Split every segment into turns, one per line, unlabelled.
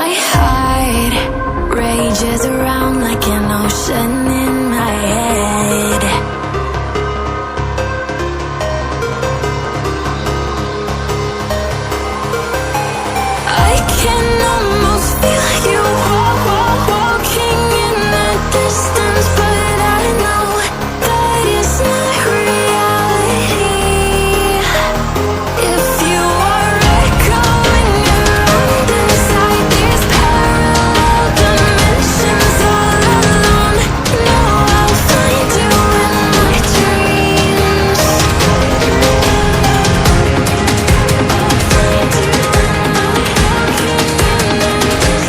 My heart rages around like an ocean in my head. I can almost feel you walking in the distance, but I know that it's not reality. If you are echoing around inside these parallel dimensions all alone, know I'll find you in my dreams. I'll find you in my walking in the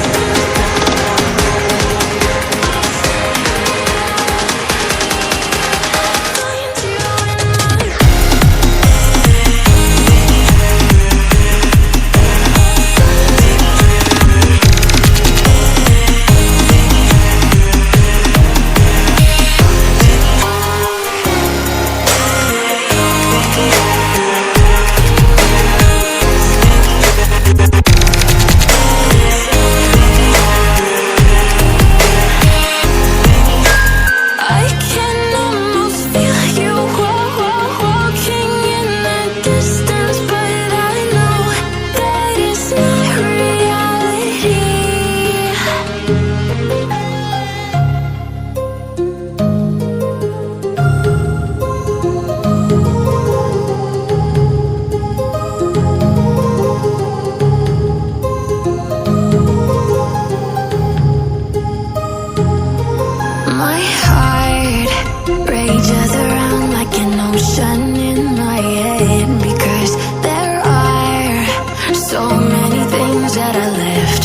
I can almost feel you walking in the distance, but I know that it's not reality. My heart rages around like an ocean in my head, because there are so many things that I left